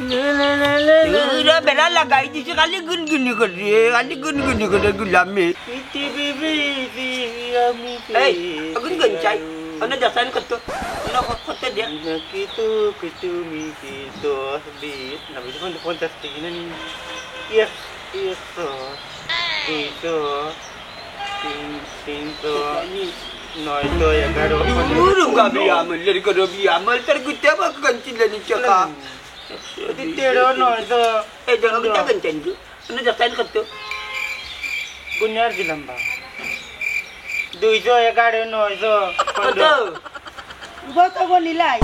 Udah benar lah guys, sekali gun-guni kode gulame. Hey, aku gencai. Ana jasan ketu. Ana kota dia. Gitu mito bit. Nabi itu kan fantastik ini. Iya. Itu. Tinto. Noi to ya garo. Burung gabi amal dari kado bi amal tergutya apa kencing dan caka. Titero noi to. Jangan kita kencing tu. Ana jasan ketu. Bunyar dilamba. 200 ya garo noi to. Kondo. Kok nilai?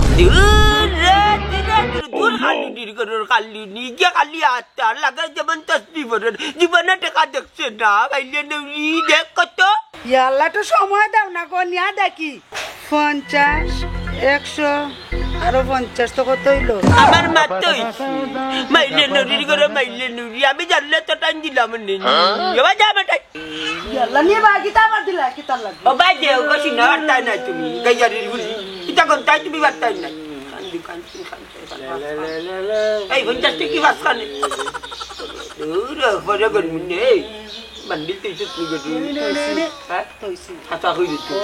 Dur kali diri kedua kali ni, dia kali atas, laga zaman tasbih beran, di mana dekat sena, kalian ni dekat tu. Ya Allah tu সময় দাও না কোন ada কি 50 100 আরো 50 তো কত হইলো আমার মাতই মাইলে নদী করে মাইলে নদী আমি জানলে তো টান দিলাম নি এবার যাবে তাই আল্লাহ নিয়ে বাকি তা আমার দিলা কি তার লাগবে ও বাজে ও কসি না বার্তা না তুমি গাইয়ারি গুলি এটা কোন তাই তুমি বার্তা না কান্দি এই 50 টাকা কি বাস কানে দূর বড় করে মুনে mandil tu itu juga di, kata aku itu.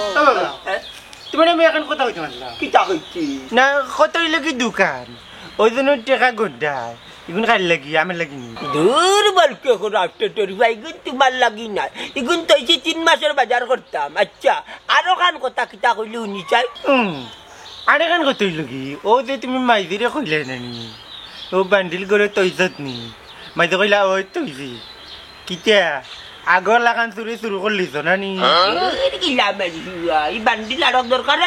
Cuma ni mereka kau tahu cuma lah. Kita kerja. Nah kau tahu lagi dukan. Oh itu nanti kau godai. Igun kali lagi, aman lagi ni. Dur balik ke rafter terbaik itu mal lagi nak. Igun tu isi tin masuk bazar kota. Macam, ada kan kota kita kau luni cai. Ada kan kau tahu lagi. Oh itu memang mai dia kau lain ni. Oh bandil kau tahu izat ni. Mai tu kau lah oh itu isi. Kita agor lah kan suruh kali sana ni. Ini gila macam bandil ada doktor kan?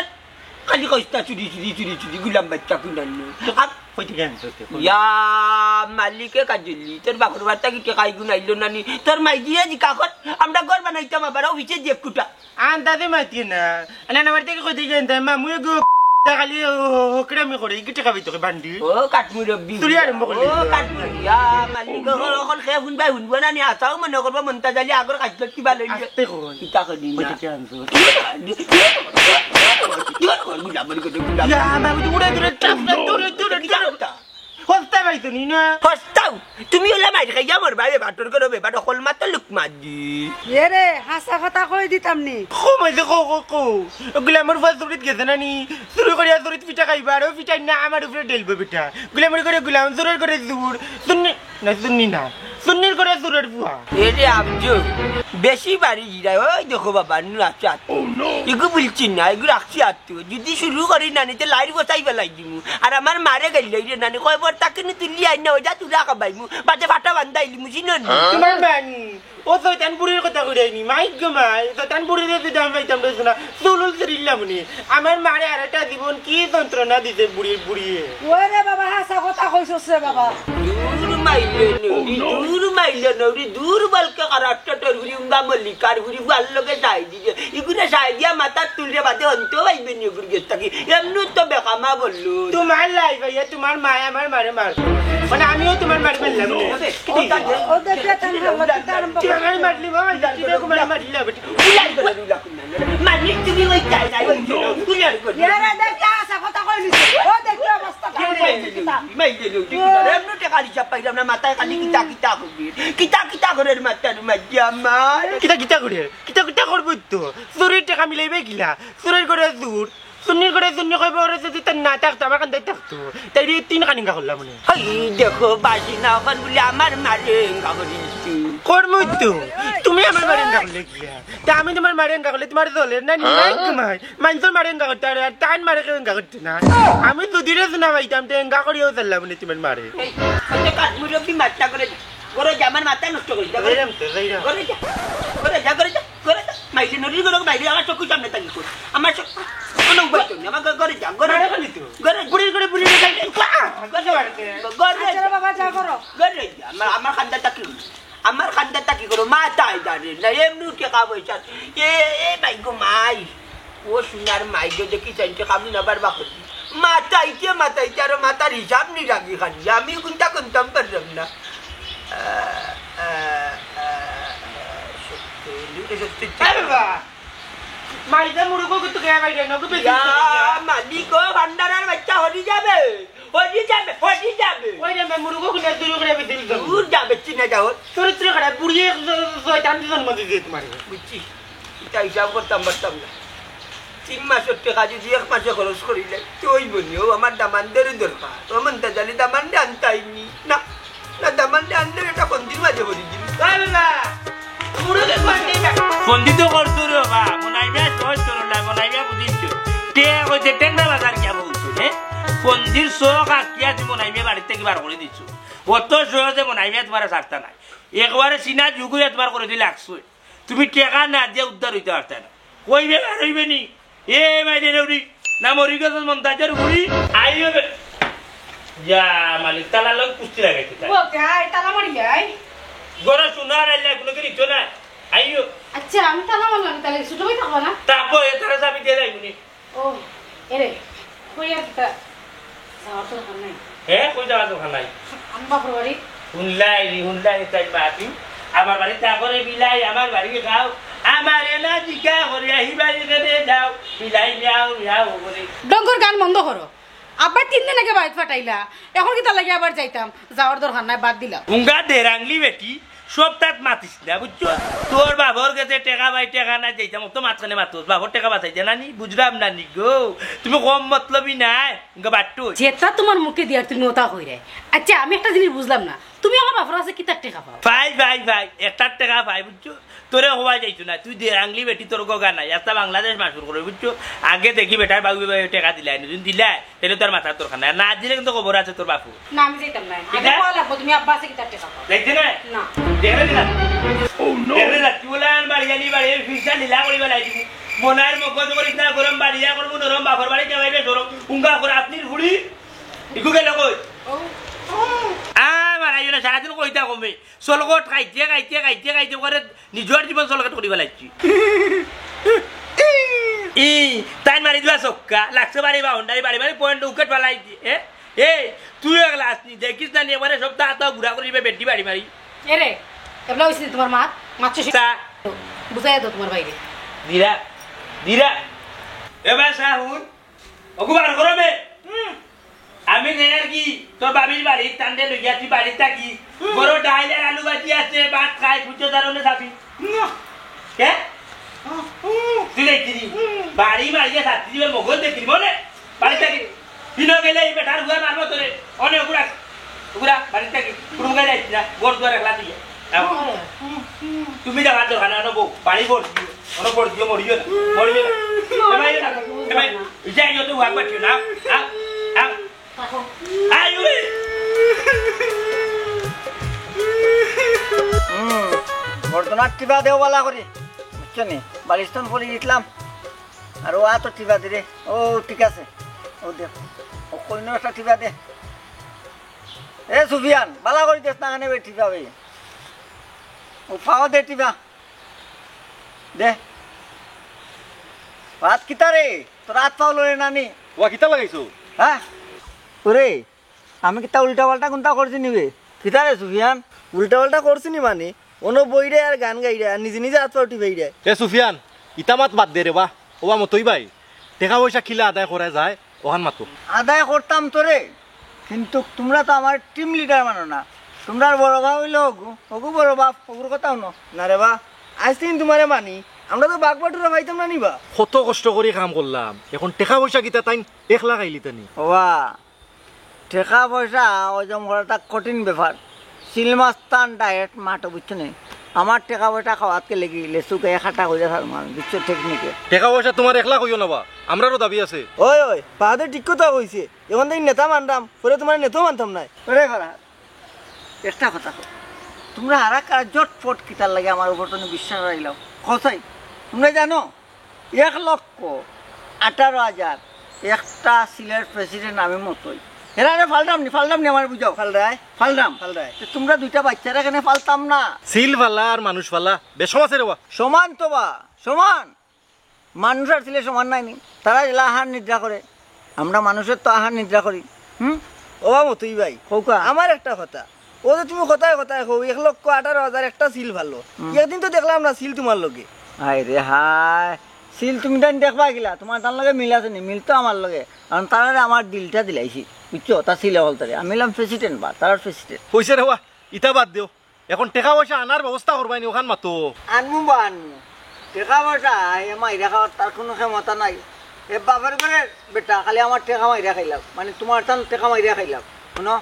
Kali kau istana curi gulam baca kunan. Apa yang tu? Ya Malik ke kajuli. Terbakar bata kita kai guna ilona ni. Termai dia jika kau, amda gor mana itu mah baru wice dia kuda. Anda tu mati na. Anak nama kita kau tu jangan mamu ya go. Dah kali kerana kau ini kita kau itu bandil. Oh katmu lebih. Tuli ada mukul. Oh katmu. Ya Malik kalau kaya hun buana ni asal mana kau mentah jadi agor kajut tiba lagi. Aste kau. Kita kedina. Apa yang tu? Dia kau gula balik ke gula. Ya, baru tu udah turun kita. Hosta itu ni na. Hostau. Tumi olah mai kaya mor bae batur ko be bado kol mata luk maji. Ye re হাসা কথা কই দিতাম নি Kau macam kau. Glamour fast sulit ke sana ni. Suruh kau dia sulit pita kai baru pita na amar ufre delbo pita. Glamour kau gulam suruh kau sur. Sunni na. Sunni kau suruh buah. Ini abju. Besi bari jira. Oh देखो बाबा नु आचात. इगु बुलचिन ना इगु राक्षियात तू. जुदी शुरू करी ना नहीं तो light को साइड वाला इगु. अरे हमारे मारे गली ले ना नहीं कोई बार तक नहीं तुल्ली आई ना हो जा तू राका बाई मु. बाटे फाटा बंदा इली मुझे ना. Cuma bani. Oh so tan buri kau tak udah ni. Mai gemai. So tan buri dia tu dah macam tu sana. Sulul serilla muni. Amar mare arata dibon ki tontrona dite buri. ওরে বাবা হাসা কথা কইছস রে বাবা Duru maile nuri duru balke karata teruri unga melikar buri ballo ke sai dia. Iku na sai dia mata tulre bate onto bai beni gur gestaki. Yamnu to be kama bollu. Tumar live ya tumar maya mare mar. Mana amiyo tumar mare bellam ni. ও দেখে তান হাল্লা তার Jangan marli mama jadi aku marli lah betul. Ulai bela mani tumi wai tai dai wai. Ulai ko. ইয়ারে দেখে হাসা কথা কই নিছে ও দেখে অবস্থা Maile lu. Yamnu te kali siapa dalam mata kali kita ko. Kita ko dari mata macam Kita korban tu. Suruh dia kami lebih gila. Suruh kau dah sur. Sunni kau baru saja tanah tak makan tak tu. Tadi tin kan enggak kau lah mana. Hai dekho basi na kan boleh amar mare enggak ko itu. Korban tu. Tumi amar mare enggak boleh gila. Kami tu mare enggak boleh. Tumar doler. Nani kemai. Mansur mare enggak kau tahu. Tan mare kau enggak kau tahu. Kami tu tidak senang item tu enggak kau dia salah mana tumar mare. Kau kan mudah di mata kau. Kau zaman mata nak cakap. Zairam tu Zairam. Kau maile nuri kau maile amat cukup jam nanti kau. Amat cukup. Kau buat tu. Nama kau jam. Kau Mana kan itu? Buri ni kan. Kau jawab ke? আচ্ছা বাবা যা করো Amar kanda taki kau mata idari. Na yemnu ke kau icat. Baik kau mai. Oh sunar mai jadi kita kami na berbakut. Mata itu mata rijam ni lagi kan. Yami kunta pernah. Apa? Mai dah muru kau tu kaya mai dah. Aku Ya, mandi kau bandaran macam hodi jabe. যাবে ওই যে মুরগো কিনে চুরি করে বেদিল দূর যাবে চিনে যাও চরিত্র খারাপ বুড়িয়ে শয়তান জন্ম দিয়ে তোমার বুঝছি এটা হিসাব করতাম পারতাম না 3 মাসের টাকা যদি 1 মাসে খরচ করিলে তুই বলিও আমার দামানদের দরকার আমার দাদালি দামান আনতাইনি না না দামান আনলে এটা কোন দিন মাঝে বলি দিন ফন্দিত করছো রে বাবা মনাইবা সহজ করো না মনাইবা বুঝিছো তে কইতে টেংরা বাজার কি বলছো হে ফন্দির শোক আকিয়া তুমি মনাইবা বাড়িতে কি বার করে দিছো অত সহজে মনাইবা তোমার ছাড়তা নাই একবারে সিনা যুগুয়া তোমার করে দিলে লাগছো তুমি টাকা না দিয়ে উদ্ধার হইতে পারতা না কইবে আর হইবে নি এ মাইরে রেউরি না মরি গেছ মন্তাজের বুড়ি আইবে যা মালিক তালা লোক কুস্তি লাগাইতে তাই ও গাই তালা মারি গাই গরা সোনার আইলা কোনো কি নিছো না আইও আচ্ছা আমি তালা মারলাম তাহলে ছোট ভাই থাকবো না তারপর এটারে চাবি দিয়ে যাইবনি ও এরে কই আর তা যাওয়ার তো দরকার নাই হ্যাঁ কই যাওয়া দোকান নাই আমি বাপর বাড়ি হুনলাই তাই মাতি আমার বাড়ি তাকরে বিলাই আমার বাড়ি খাও আমার এনা জিকা করে আহি বাড়ি করে যাও বিলাই যাও যাও করে ডঙ্গর গান বন্ধ করো আবার 3 দিন আগে বাইত ফাটাইলা এখন কি তার লাগে আবার যাইতাম যাওয়ার দরকার নাই বাদ দিলাম উঙ্গা দেরাংলি বেটি সব তাত মাতিস না বুঝছো তোর বাবর কাছে টাকা বাই টাকা না যাইতাম তো মাঝখানে মাতোস বাবর টাকা বাঁচাইছে না নি বুঝলাম না নি গো তুমি কম মতলবই নাই উঙ্গা বাট্টু যেটা তোমার মুখে দিয়ার তুমি ওটা কইরে আচ্ছা আমি একটা জিনিস বুঝলাম না তুমি আমার বাপর আছে কি তার টাকা পাও ভাই একটার টাকা পাই বুঝছো তোরে হওয়া যাইছো না তুই দেরাংলি বেটি তোর গগা নাই একটা বাংলাদেশ মাসুর করে বুঝছো আগে দেখি বেটার বাবু টাকা দিলাই যদি দিলাই তাহলে তোর মাথার তোর খানা না দিলে কিন্তু খবর আছে তোর বাপু না আমি যাইতাম না আগে কোয়া লাগবো তুমি আব্বা আছে কি তার টাকা পাও দেখছি না না দেখলে না দেখলে না তুই বলে বাড়ি জানি বাড়ি ফিসটা লীলা করি বেলাই দিবি মনার মগজ করিস না গরম বাড়িয়া করবো নরম বাপর বাড়ি যাওয়াইবে ধরম উঙ্গা করে আপনি ঘুরি ইকু গেল কই মারাইও না সারাদিন কইতা কমে চলকট খাইতে করে নিজের জীবন চলকট করি পেলাইছি ই তাই মারি দিবা চক্কা লাগছে বাড়ি বাউন্ডারি বাড়ি পয়েন্ট উকেট পেলাই দিয়ে এ তুই একলা আসনি দেখিস না এবারে সপ্তাহ হাত ঘুরা করিবে বেটি বাড়ি মারি এরে এবলা হইছে তোমার মা মাছ বুঝাই দাও তোমার বাইরে ধীরা এবার সাহুন অকুবার করবে আমি আর কি তোর বাবির বাড়ি টান্ডে লইয়া তুই বাড়ি থাকি বড় ডাইলের আলু ভাজি আছে ভাত খাই পুজো দারণে যাবি কে তুই দেখিনি বাড়ি মারিয়ে ছাত্রী জীবের মগজ দেখিনি মনে বাড়ি থাকি দিন গেলে এই বেটার ঘুরা মারবো তোরে অনেক ঘুরা বাড়ি থাকি পুরো গাড়ি যাচ্ছি না গোর দুয়ার একলা দিয়ে তুমি যাবার দোকানে আনবো বাড়ি ভোট দিও অনেক ভোট দিও মরিও না যাই তো ভাগ পাঠিও না বর্তমান টিপা দেও বলা করি বুঝছো নি বালিস্তন পরে দিতলাম আর ও তো টিপা দে রে ও ঠিক আছে ও দে ও কইনো একটা টিপা দে এ সুফিয়ান বালা করি দেশ না কানে টিপা বে ও পাও দে টিপা দে ভাত কিতা রে তোর হাত পাও লরে নানি ওয়া কিতা লাগাইছো হ্যাঁ ওরে আমি কিতা উল্টা পাল্টা কোনটা করছি নিবে কিতা রে সুফিয়ান উল্টা পাল্টা করছি নি মানে অন্য বইরে আর গান গাইরে আর নিজে নিজে হাত পাউটি বাইরে এ সুফিয়ান ইতামাত বাদ দে রে বা ওবা মতই ভাই টাকা পয়সা খিলা আদায় করা যায় ওখান মাতো আদায় করতাম তোরে কিন্তু তোমরা তো আমার টিম লিডার মানো না তোমরা বড় ভাব হইলো ওগু বড় বাপ ওগুর কথাও না রে বা আজ দিন তোমারে মানি আমরা তো বাঘ বাটুরা পাইতাম না নিবা কত কষ্ট করে কাম করলাম এখন টাকা পয়সা কিতা তাই 1 লাখ আইলি তানি ওবা টাকা পয়সা ওজম করাটা কঠিন ব্যাপার সিলমাস্তান ডায়েট মাটো বুঝছো না আমার টাকা পয়সা খাওয়াতকে লেগে লেসুকে খাটা হয়ে যায় বুঝছো টেকনিকে টাকা পয়সা তোমার 1 লাখ হইও না বা আমরারও দাবি আছে ওই ওই পাহাড়ে ঠিক কথা কইছে এখন তাই নেতা মানতাম পরে তোমার নেতাও মানতাম নাই ওরে ভাড়া একটা কথা তোমরা হারা কার জটপট কিতার লাগে আমার উপর তুমি বিশ্বাস রাখলাম কথাই তোমরা জানো 1,18,000 একটা সিলেট প্রেসিডেন্ট আমি মতোই এরা ফালতাম নি আমার বুঝাও ফালদাম তোমরা দুইটা বাচ্চারা কেন ফালতাম না সিল ফালা আর মানুষ ফালা বেশম আছে রে বা সমান তো বা সমান মানুষ আর ছিলে সমান নাই নি তারা এলা আহার নিদ্রা করে আমরা মানুষের তো আহার নিদ্রা করি ওবা মতই ভাই কৌকা আমার একটা কথা ও যে তুমি কথায় কও 1,18,000 একটা সিল ভালো একদিন তো দেখলাম না সিল তোমার লগে হাই রে হাই সিল তুমি তাই দেখবা গিলা তোমার তার লগে মিল আছে নি মিল তো আমার লগে কারণ তারা আমার দিলটা দিলাইছি বুঝছো তা সিলে হল তারে আমি হলাম প্রেসিডেন্ট বা তার প্রেসিডেন্ট হইছে রে হওয়া ইটা বাদ দিও এখন টাকা পয়সা আনার ব্যবস্থা করবাই নি ওখান মাতো আনমু বা আনমু টেকা পয়সা মাইরা খাওয়ার তার কোনো ক্ষমতা নাই এ বাপের করে বেটা খালি আমার টেকা মাইরা খাইলাম মানে তোমার তার টেকা মাইরা খাইলাম শুনো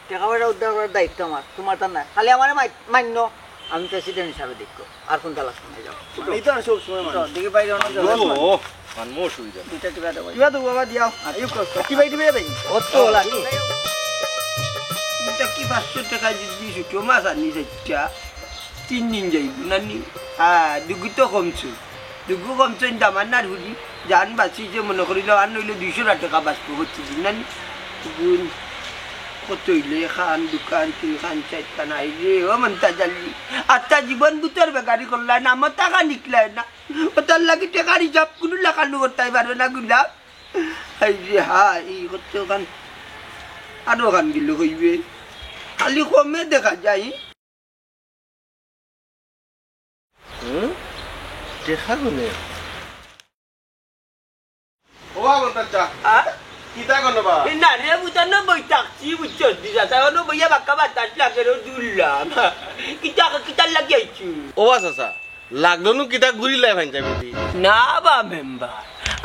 টেকা পয়সা উদ্ধার করার দায়িত্ব আমার তোমার তার নাই খালি আমার মান্য আমি প্রেসিডেন্ট হিসাবে দেখো আর কোন তালাশ নাই যাও এই তো সব সময় দেখে বাইরে অনেক ও মানমো অসুবিধা দুইটা টিপা দেবো কিবা তো বাবা দিয়াও আইও কষ্ট কি ভাই দিবে দেই অত লাগে এটা কি 500 টাকা দিছি তো মাছ আনি যাচ্ছা 3 দিন যাইব নানি দুগু তো কমছে দুগু কমছে দামান না হুদি জান বাঁচি যে মনে করিল আর নইলে 200 টাকা বাঁচবো হচ্ছে নানি গুণ কত হইলে খান দোকান কিন খান চাইতা নাই রে ও মনতা জালি আত্মা জীবন বুতর বেকারি করলা না আমার টাকা নিকলাই না ওটার লাগি টাকা রিজার্ভ কোনো লাগানো করতে পারবে না গুলা এই যে এই হচ্ছে ওখান আরো ওখান গেলে হইবে খালি কমে দেখা যায় দেখা গুনে ও বাবা চা কিতা করবা না রে বুঝানো বই থাকছি বুঝছো দিদা তাই বইয়া বাক্কা বাতাস লাগে রে দুললাম কিতা লাগিয়েছি ও চাচা লাগলো কিতা ঘুরিলাই ভাই যাবি না বা মেম্বার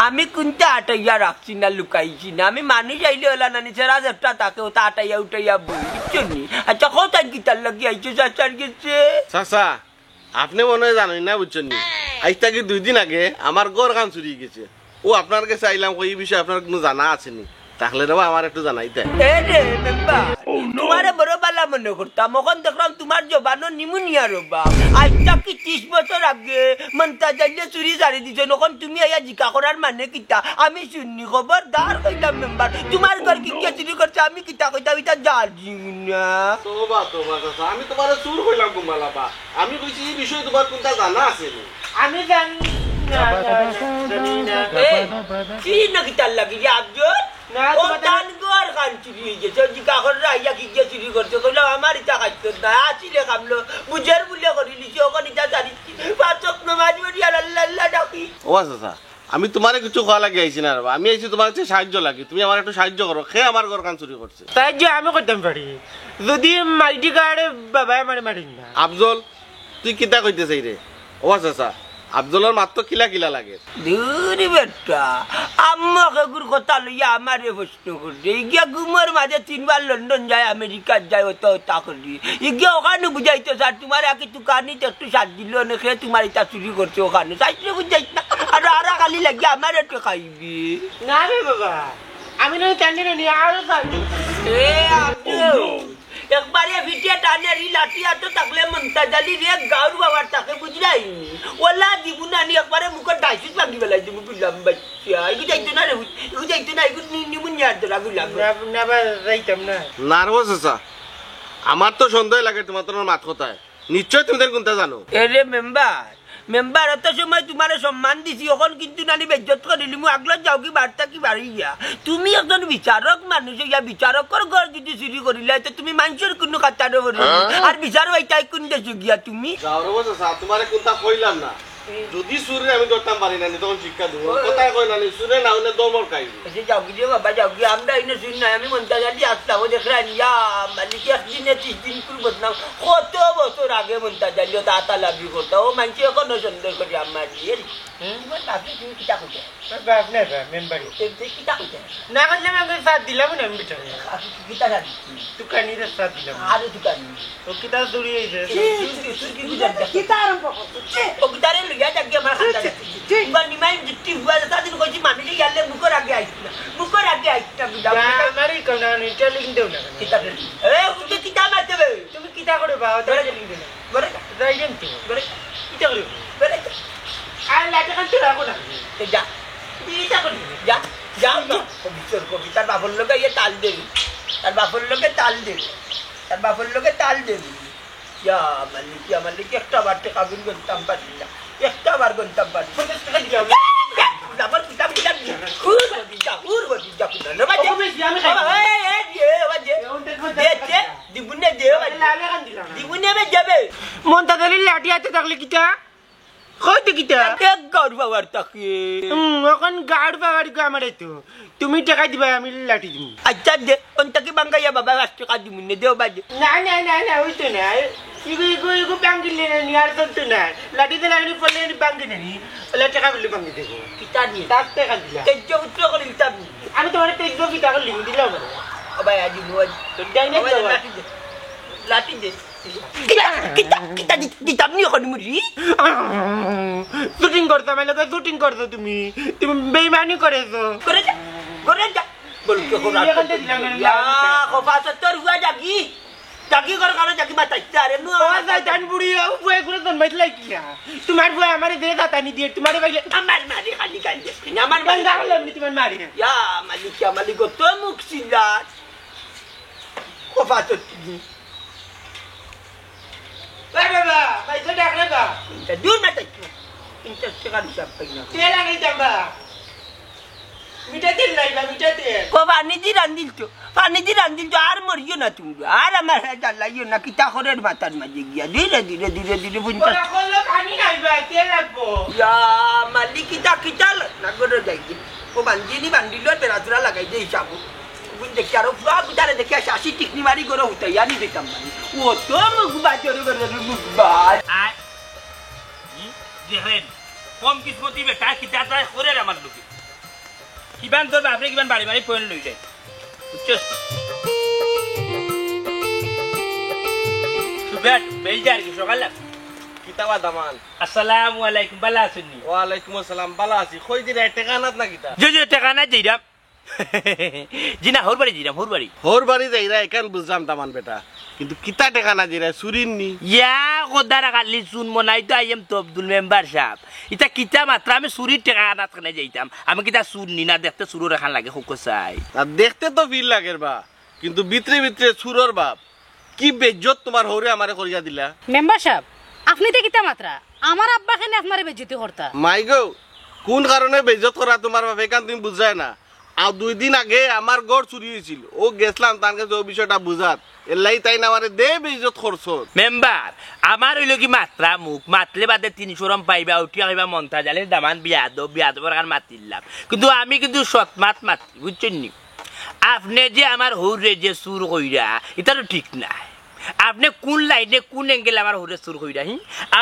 আমি কোনটা আটাইয়া রাখছি না লুকাইছি না আমি মানি যাইলে হলা না নিচে রাজটা তাকে ওটা আটাইয়া উঠাইয়া বই বুঝছো নি আচ্ছা কোথায় কিতার লাগিয়েছো চাচার গেছে চাচা আপনি মনে হয় জানেন না বুঝছেন নি আজ থেকে 2 দিন আগে আমার গড় কান চুরি গেছে ও আপনার কাছে আইলাম এই বিষয়ে আপনার কোনো জানা আছে নি তাহলে রে আমার একটু জানাইতে রে মেম্বার তোমারে বড় বালা মনে করতাম ওখান দেখলাম তোমার জবানো নিমুনিয়া রোবা আজটা কি 30 বছর আগে মনতা জাইলে চুরি জারি দিছো নখন তুমি আইয়া জিকা করার মানে কিতা আমি শুননি খবরদার কইতাম মেম্বার তোমার ঘর কি কে চুরি করছে আমি কিতা কইতাম এটা জানি না তোবা চাচা আমি তোমারে চুর কইলাম গুমালাবা আমি কইছি এই বিষয়ে তোমার কোনটা জানা আছে নি আমি জানি না কি না কিতা লাগি যে আব্দুল ও দান গর খান চুরি গেছে জিকা করে রাইয়া কি কে চুরি করছে কইলো আমার ইটা খাইতো না আসিলে কামলো বুঝার বুলে করি লিছি ওখানে ইটা জানি পাঁচক নামাজ পড়ি আল্লাহ ডাকি ও চাচা আমি তোমারে কিছু খাওয়া লাগি আইছি না আমি আইছি তোমার কাছে সাহায্য লাগি তুমি আমার একটু সাহায্য করো খে আমার ঘর কান চুরি করছে তাই যে আমি করতাম পারি যদি মাইটি কার্ডে বাবাই মারি না আফজল তুই কিতা কইতে চাই রে ও চাচা আফজলের মাত্র কিলা কিলা লাগে দূরি বেটা আম্মাকে গুর কথা লইয়া আমারে প্রশ্ন করছে ইগিয়া গুমর মাঝে 3 বার লন্ডন যায় আমেরিকা যায় ওটা ওটা করি ইগিয়া ওখানে বুঝাইতো স্যার তোমার আগে তুকানি একটু সাত দিল না খেয়ে তোমার এটা চুরি করছে ওখানে চাইলে বুঝাইত না আর খালি লাগিয়ে আমার একটু খাইবি না রে বাবা আমি নয় জানি না নি আরো জানি এ আব্দুল একবারে ভিটিয়া টানে রি লাঠিয়া তো থাকলে মনতা জালি রে গাউর বাবার তাকে বুঝলাই ওলা দিবুনা নি একবারে মুখ ডাইসি ভাঙি বেলাই দিবু বুঝলাম বাচ্চা ইগু যাইতো না রে ইগু যাইতো না ইগু নিমুনিয়া ধরা বুঝলাম না বা যাইতাম না নার্ভাস চাচা আমার তো সন্দেহ লাগে তোমার তোমার মাত কথায় নিশ্চয় তুমি কোনটা জানো এরে মেম্বার এত সময় তোমার সম্মান দিছি এখন কিন্তু নানি বেজ্জত করিলি মু আগলা যাও কি বার্তা কি বাড়ি গিয়া তুমি একজন বিচারক মানুষ ইয়া বিচারকর ঘর যদি চুরি করিলে তো তুমি মানুষের কোনো কথা নবরি আর বিচার হইতাই কোন দেশ গিয়া তুমি গাওরব চাচা তোমারে কোনটা কইলাম না যদি সুরে আমি ধরতাম পারি না তখন শিক্ষা দেবো কোথায় কই না সুরে না হলে দমর খাই এসে যাও গিয়ে বাবা যাও গিয়ে আমরা এনে শুনি না আমি মনটা জানি আসতাম ও দেখলাম ইয়া মালিক একদিনে 30 দিন করে বদনাম কত বছর আগে মনটা জানিও তাতা লাভি করতো ও মানুষ এখনো সুন্দর করে আমার দিয়ে তুমি কিতা করতে বাপ না বা মেম্বারি কিতা করতে না করলে আমি সাথ দিলাম না আমি বিটারে কিতা জানি দোকানির সাথ দিলাম আরে দোকানি ও কিতা চুরি হইছে কিতা আরম্ভ করছে ও গিটারে লইয়া যাকে আমার খাতা ইবার নিমাই জিটি হুয়া সাদিন কইছি মানুষ ইয়ালে মুখর আগে আইছিনা মুখর আগে আইছিনা বিদাম আমারই কোন না টেলিং দেও না কিতা এ উঠে কিতা মারতে বে তুমি কিতা করে বাবা ধরে টেলিং দেও বরে যাইলেন তো বরে কিতা করে বরে আর লাটা কান তো রাখো না তে যা কিতা করি যা যাও না কবিতার বাপর লোকে ইয়ে তাল দেবি তার বাপর লোকে তাল দেবি তার বাপর লোকে তাল দেবি ইয়া মালিক একটা বার টাকা গুন গন্তাম পারি না একটা বার গন্তাম পারি 50 টাকা দিও আমার কিতাব কিতাব উর বদি যা কুনা না বাজে আমি বাজে দিবুনে দে বাজে লালে কান দিলাম দিবুনে বে যাবে মন তাদের লাঠি হাতে থাকলে কিতা কই দেখিতা এক গাঁর বাবার তাকে এখন গাড় বাবার আমার তো তুমি টাকা দিবা আমি লাঠি দিব আচ্ছা দে অন্তাকে বাঙ্গাইয়া বাবা 1 টাকা দিব নে দেও বাজে না না না না হইতো না ইগো ইগো ইগো বাঙ্গিলে না নিয়ার তো না লাঠি দিলে আমি পড়লে বাঙ্গি নেনি ওলা টাকা বলে বাঙ্গি দেবো কিতা নিয়ে 10 টাকা দিলা তেজ উচ্চ করে কিতা আমি তোমার তেজ কি টাকা লিখে দিলাম ও ভাই আজি নুয়া তো ডাই না লাঠি দে কিতা কিতা নিয়ে কোন মুরি শুটিং করতাম এলাকা শুটিং করছো তুমি তুমি বেইমানি করেছো করে যা বল কে কোন এখান থেকে দিলাম ইয়া খোফা তোর হুয়া জাগি জাগি কর কারণে জাগি মাথা চারে নো ও জান বুড়ি ও বুয়ে করে তোর মাইট লাগিয়া তোমার বুয়ে আমারে দে দাতানি দিয়ে তোমারে বাইলে আমার মারি খালি গাল দে আমার বান্দা হলাম নি তোমার মারি ইয়া মালিক তো মুখসিলাত খোফা তো বাবা পয়সা ডাকলে বা দূর মাথা ইন্টারেস্ট কার হিসাব পাইনা তেল আনি জাম্বা মিঠা তেল লাইবা মিঠা তেল ও পানি দি রান্দিল তো আর মরিও না তুমি আর আমার জ্বালাইও না কিতা খরের মাথার মাঝে গিয়া ধীরে ধীরে ধীরে ধীরে বুঝতে ওরা কইলো পানি নাইবা তেল লাগবো ইয়া মালিক কিতা না করে যাইছি ও বান্দিল বেড়াচুরা লাগাই দিয়ে হিসাব দেখি আরো পুরা গুদারে দেখি আসি টিকনি মারি করে হইতে আনি দেখতাম মানে ও তো মুখ বাজরে করে মুখ বাজ দেখেন কম কিসমতি বেটা কিতা তাই করে আমার লোকে কিমান তোর বাপরে কিমান বাড়ি বাড়ি পয়েন্ট লই যায় বুঝছস সুবেট বেলজার কি সকালে কিতাবা দামান আসসালামু আলাইকুম বালা আছেননি ওয়ালাইকুম আসসালাম বালা আছি কই দিরা টেকানাত না কিতা যে টাকা না যাইরাম জিনা হোর বাড়ি হোর বাড়ি যাইরা এখান বুঝলাম দামান বেটা কিন্তু কিতা টেকানা দিরা সুরিন নি ইয়া কোদারা খালি শুন মনাই তো আইএম তো আব্দুল মেম্বার সাহেব ইটা কিতা মাত্র আমি সুরির টাকা আনাত কানে যাইতাম আমি কিতা সুর নি না দেখতে সুরো রাখান লাগে হুকো চাই আর দেখতে তো ফিল লাগের বা কিন্তু ভিতরে ভিতরে সুরর বাপ কি বেজ্জত তোমার হরে আমারে করিয়া দিলা মেম্বার সাহেব আপনি তো কিতা মাত্রা আমার আব্বা খানে আপনারে বেজ্জতি করতা মাই গো কোন কারণে বেজ্জত করা তোমার বাপ এখান তুমি বুঝায় না আর 2 দিন আগে আমার গড় চুরি হয়েছিল ও গেছলাম তার কাছে ও বিষয়টা বুঝাত এলাই তাই না আমারে দে বেজ্জত করছো মেম্বার আমার হইল কি মাত্রা মুখ মাতলে বাদে 300 রম পাইবা উঠিয়া হইবা মন্তা জালে দামান বিয়াদ কারণ মাতিলাম কিন্তু আমি কিন্তু সৎমাত মাতি বুঝছেন নি আপনি যে আমার হৌরে যে সুর কইরা এটা তো ঠিক না আপনি কোন লাইনে কোন এঙ্গেল আমার হৌরে সুর কইরা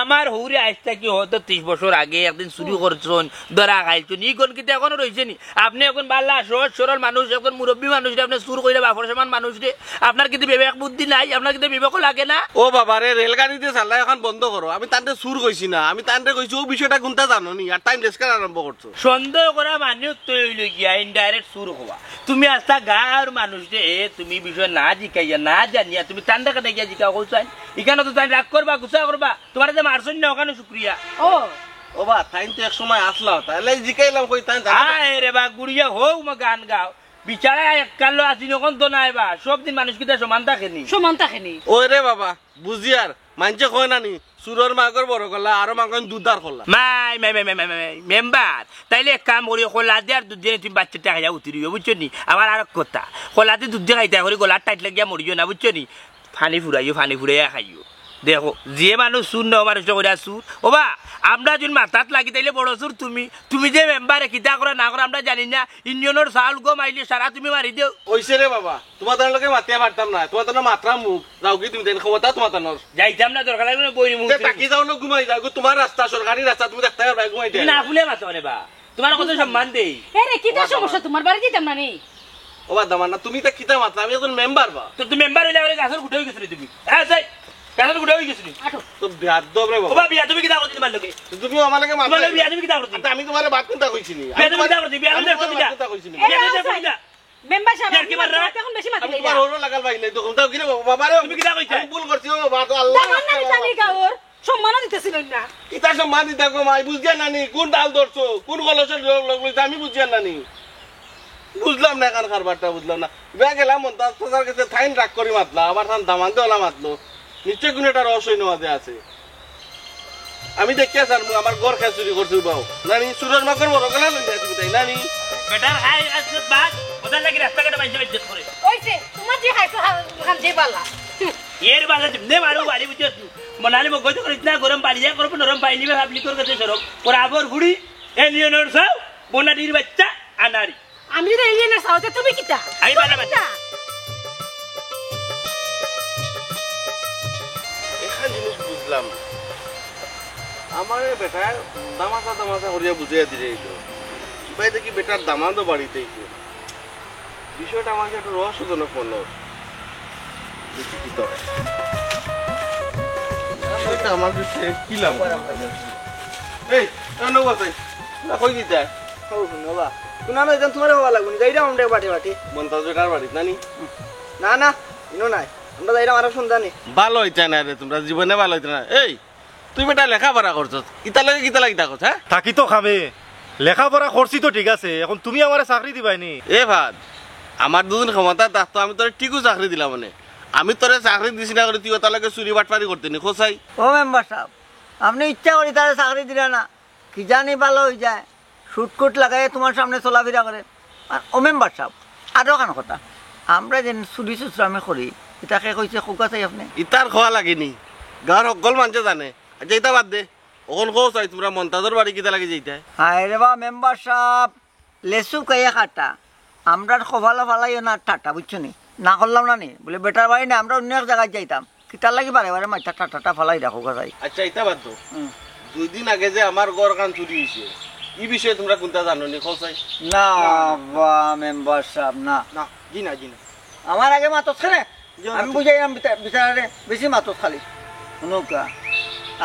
আমার হৌরে আজটা কি হয়তো 30 বছর আগে একদিন চুরি করছেন ধরা খাইছেন ইগন কিন্তু এখনো রয়েছে নি আপনি এখন বাল্লা সহজ সরল মানুষ এখন মুরব্বী মানুষ আপনি সুর কইরা বাপর সমান মানুষ রে আপনার কিন্তু বিবেক বুদ্ধি নাই আপনার কিন্তু বিবেকও লাগে না ও বাবারে রেলগাড়িতে চালা এখন বন্ধ করো আমি তান্তে সুর কইছি না আমি তান্তে কইছি ও বিষয়টা কোনটা জানো নি আর টাইম রেস্কার আরম্ভ করছো সন্দেহ করা মানে তো হইল গিয়া ইনডাইরেক্ট সুর হওয়া তুমি আস্তা গাঁর মানুষ রে তুমি বিষয় না জিকাইয়া না জানিয়া তুমি টান্ডা কাটা গিয়া জিকাও কইছাই এখানে তো তাই রাগ করবা গুছা করবা তোমার যে মারছন না ওখানে শুক্রিয়া ও বা টাইম তো এক সময় আসলো তাহলে জিকাইলাম কই তাই আয় রে বা গুড়িয়া হোক মা গান গাও বিচারা এক কালো আসি নখন তো নাই বা সব দিন মানুষ কিতা সমান থাকেনি ওই রে বাবা বুঝি আর মানছে কয় নানি সুরর মাগর বড় করলা আরো মাগন দুধার করলা মাই মেম্বার তাইলে এক কাম করি খোলা দিয়ে আর দুধ দিয়ে তুমি বাচ্চাটা খাইয়া উঠিরিও বুঝছো নি আমার আর কথা খোলা দিয়ে দুধ দিয়ে খাইতে করি গলার টাইট লাগিয়া মরিও না বুঝছো নি ফানি ফুরাইয়া খাইও দেখো যে মানুষ সুর ন মানুষ করে সুর ও বা আমরা যদি মাথাত লাগি তাইলে বড় সুর তুমি যে মেম্বারে কিতা করে না করে আমরা জানি না ইন্ডিয়ানোর চাউল গম আইলে সারা তুমি মারি দেও ওইসে রে বাবা তোমার তার লোকে মাতিয়া পারতাম না তোমার তার মাত্রা মুখ যাও কি তুমি দেন ক্ষমতা তোমার তার যাইতাম না দরকার লাগবে বইনি মুখ তাকি যাও না ঘুমাই যাও তোমার রাস্তা সরকারি রাস্তা তুমি দেখতে পারবে ঘুমাই দেয় না ফুলে মাতো রে বা তোমার কত সম্মান দেই এরে কিতা সমস্যা তোমার বাড়ি দিতাম না নি ও বা দামান না তুমি তা কিতা মাত্রা আমি এখন মেম্বার বা তো তুমি মেম্বার হইলে আরে গাছের গুঠে গেছিস তুমি হ্যাঁ যাই গাছের গুঠে গেছিস তো বিয়াদ দবরে ও বাবা বা বিয়া তুমি কিতা করছিস তোমার লগে তুমি আমার লাগে মাত্রা তোমার বিয়া তুমি কিতা করছিস আমি তোমারে বাত কোনটা কইছি নি বিয়া তুমি কিতা করছিস বিয়া আমি দেখো বিয়া কোনটা কইছি নি মেম্বার সাহেব ইয়ার কি মাররা? এখন বেশি মাতি আমি তোমার হলো লাগাল বাইলে তো কোনটা কি রে বাবা রে তুমি কিতা কইছ আমি ভুল করছি ও বাবা তো আল্লাহ দামান না জানি গাওর সম্মান দিতেছিলেন না কিতা সম্মান দিতা গো মাই বুঝিয়া নানি কোন ডাল ধরছো কোন কলসের লোক লইছে আমি বুঝিয়া নানি বুঝলাম না কার কারবারটা বুঝলাম না ব্যাগ গেলাম তার কাছে থাইন রাগ করি মাতলা আবার থান দামান দেওয়া মাতলো নিশ্চয় কোন একটা রহস্য নদে আছে আমি দেখিয়া স্যার আমার ঘর খেয়ে চুরি করছি বাউ নানি সুরের মাকর বড় গেলা লই যাচ্ছি তাই নানি বেটার হাই আসত বাদ ওদার লাগি রাস্তা কাটা বাইজে বাইজে করে ওইছে তোমার যে হাইতো হাল যে বালা এর বালা নে মারো বাড়ি বুঝছ মনালি মগজ করে ইতনা গরম পানি যায় করব নরম পানি নিবে পাবলিক করে গেছে সরব বরাবর বুড়ি এলিয়নর সাও বোনাডির বাচ্চা আনারি আমি যদি এলিয়েনের সাথে তুমি কিটা আমি বালা বাচ্চা একটা জিনিস বুঝলাম আমার বেটা দামাচা করিয়া বুঝিয়ে দিলে ভাই দেখি বেটার দামাদও বাড়িতে বিষয়টা আমাকে একটু রহস্যজনক মনে হচ্ছে দেখি কি তো আমার কি লাভ এই কই দিতে বাবা শুনা না তোমার হওয়া লাগবে যাইরাম আমরা বাটে বাটে মন্তাজ বেটার বাড়িতে নানি না না ইনো নাই আমরা যাইরাম আরো সন্ধানে ভালো হইতে না রে তোমরা জীবনে ভালো হইতে না এই তুই বেটা লেখাপড়া করছ কিতা লাগি থাকছ হ্যাঁ থাকি তো খাবে লেখাপড়া করছি তো ঠিক আছে এখন তুমি আমার চাকরি দিবাইনি এ ভাত আমার দুদিন ক্ষমতা থাকতো আমি তোর ঠিকও চাকরি দিলাম মানে আমি তোরে চাকরি দিছি না করে তুই তাহলে চুরি বাটপারি করতে নি খোসাই ও মেম্বার সাহেব আপনি ইচ্ছা করি তারা চাকরি দিলে না কি জানি ভালো হয়ে যায় শুটকুট লাগাই তোমার সামনে চলাফেরা করে আর ও মেম্বার সাহেব আরও কান কথা আমরা যেন চুরি চুচরামি করি এটাকে কইছে খোকা চাই আপনি ইতার খোয়া লাগেনি গাঁর সকল মানুষে জানে যেটা বাদ দে ওখান খোসাই তোমরা মন্তাজর বাড়ি কিতা লাগে যেটা হায় রে বা মেম্বার সাহেব লেসু কাইয়া খাটা আমরা কপালা ফালাইও না ঠাট্টা বুঝছো নি না করলাম না নি বলে বেটার বাড়ি না আমরা অন্য এক জায়গায় যাইতাম কিতার লাগি বারে বারে মাইটা ঠাট্টা ফালাই রাখো যাই আচ্ছা এটা বাদ দো 2 দিন আগে যে আমার গড় কান চুরি হয়েছে এই বিষয়ে তোমরা কোনটা জানো নি খোসাই না বা মেম্বার সাহেব না না জি না আমার আগে মাতস খানে আমি বুঝাইলাম বিচারে বেশি মাতস খালি নৌকা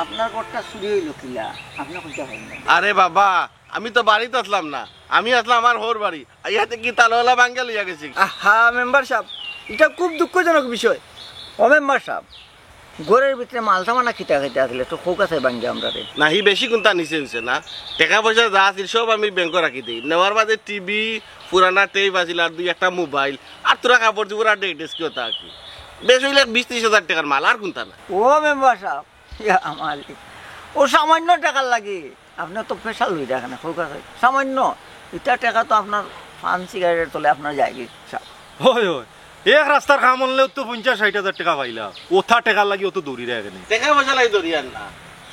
আপনার ঘরটা চুরি হইল কিলা আপনার কোনটা হয় না আরে বাবা আমি তো বাড়িতে আসলাম না আমি আসলাম আমার হোর বাড়ি ইয়াতে কি তালওয়ালা ভাঙ্গা লইয়া গেছি আহা মেম্বার সাহেব এটা খুব দুঃখজনক বিষয় ও মেম্বার সাহেব ঘরের ভিতরে মাল সামানা খিতা খাইতে আসলে তো খোক আছে ভাঙ্গে আমরা রে না হি বেশি কোনটা নিচে হয়েছে না টাকা পয়সা যা আছিল সব আমি ব্যাংকে রাখি দিই নেওয়ার বাদে টিভি পুরানা টেপ আছিল আর 2-1টা মোবাইল আর তোরা কাপড় চোপড় আর ডেটেস কি হতা কি বেশ হইলে 20-30 হাজার টাকার মাল আর কোনটা না ও মেম্বার সাহেব আমার ও সামান্য টাকার লাগে আপনার তো স্পেশাল হয়ে দেখেন খোক আছে সামান্য এটা টাকা তো আপনার পান সিগারেটের তলে আপনার জায়গা সাহেব হয় হয় এক রাস্তার কাম আনলেও তো 50-60 হাজার টাকা পাইলা ওথা টাকা লাগি ও তো দৌড়ি রে এখানে টাকা পয়সা লাই দরিয়ান না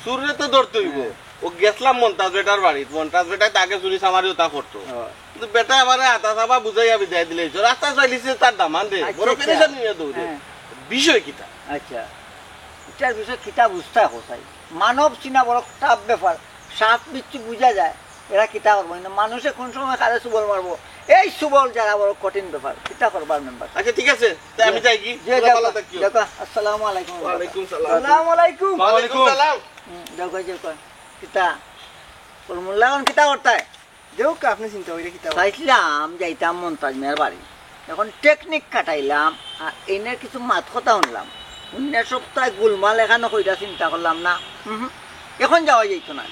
সুরে তো ধরতে হইব ও গেছলাম মন্তাজ বেটার বাড়ি মন্তাজ বেটায় তাকে চুরি সামারি ওটা করতো কিন্তু বেটা আমার হাতা চাপা বুঝাইয়া বিদায় দিলে রাস্তা চাইলিছে তার দামান দে বড় পেরেশান নিয়ে দৌড়ে বিষয় কিতা আচ্ছা এটার বিষয় কিতা বুঝতে কোথায় মানব চিনা বড় টাফ ব্যাপার সাপ বিচ্ছু বুঝা যায় এরা কিতা করবো না মানুষে কোন সময় কারে সুবল মারবো এই সুবল যারা বড় কঠিন ব্যাপার কিতা করবার মেম্বার আচ্ছা ঠিক আছে তাই আমি যাই কি ভালো থাকিও দেখো আসসালামু আলাইকুম ওয়া আলাইকুম সালাম আসসালামু আলাইকুম ওয়া আলাইকুম সালাম দেখো কিতা ওর মূল্যায়ন কিতা করতে দেও কা আপনি চিন্তা কইরা কিতা চাইছিলাম যাইতাম মন্তাজ মেয়ের বাড়ি এখন টেকনিক কাটাইলাম আর এনে কিছু মাত কথা শুনলাম 19 সপ্তাহে গোলমাল এখানে কইরা চিন্তা করলাম না এখন যাওয়া যাইতো না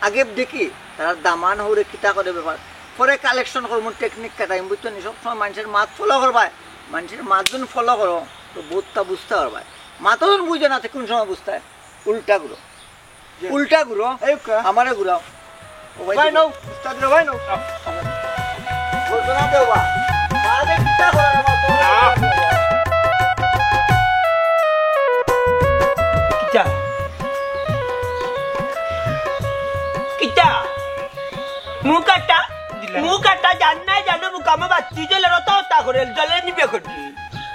আগে দেখি তারা দামান হরে কিতা করে ব্যাপার পরে কালেকশন করবো টেকনিক কাটাই বুঝতো নি সবসময় মানুষের মাত ফলো করবাই মানুষের মাত যখন ফলো করো তো বোধটা বুঝতে পারবাই মাত যখন বুঝে না কোন সময় বুঝতে হয় উল্টা ঘুরো আমারে ঘুরাও ভাই নাও উস্তাদ রে ভাই নাও ঘোষণা দেওয়া কিতা করে কিটা কিটা মুকাটা জানো মুকামে বাচ্চি জলে রতা করে জলে নিবে করছি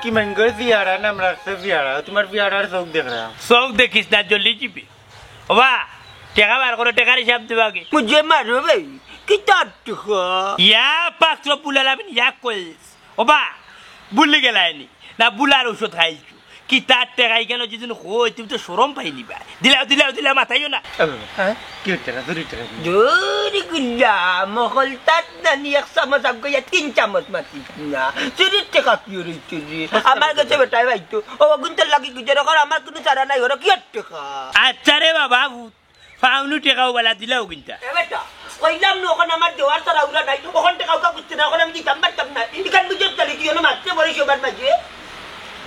কি মঙ্গল জিয়ারা নাম রাখছে জিয়ারা তোমার বিয়ারার চোখ দেখ রা চোখ দেখিস না জলদি চিপি ওবা টাকা বার করে টাকার হিসাব দেবা আগে মুঝে মারো ভাই কিটা টুকা ইয়া পাত্র পুলালাম ইয়া কইস ওবা বুল্লি গেলাইনি না বুলার ওষুধ খাইছো কি তার টাকাই কেন যেদিন হই তুমি তো শরম পাইনি বা দিলাও মাথাইও না হ্যাঁ কি হচ্ছে না দূরি টাকা Duri gula, mahal tat na niyak sama sabi ya 3 chamas mati na. Suri teka curi. Amar kasi betai ba ito. O guntal lagi gujara kar amar kuno sara na yoro kiyat teka. আচ্ছা রে বাবা ফাউনু টাকাও বলা দিলাও কিন্তু Eh beta, kailam no ko naman diwar sara ula na ito. O kon teka ka gusto na ko naman di tambat tam na. Ikan mo jud tali kiyo na matte bori shoban maji.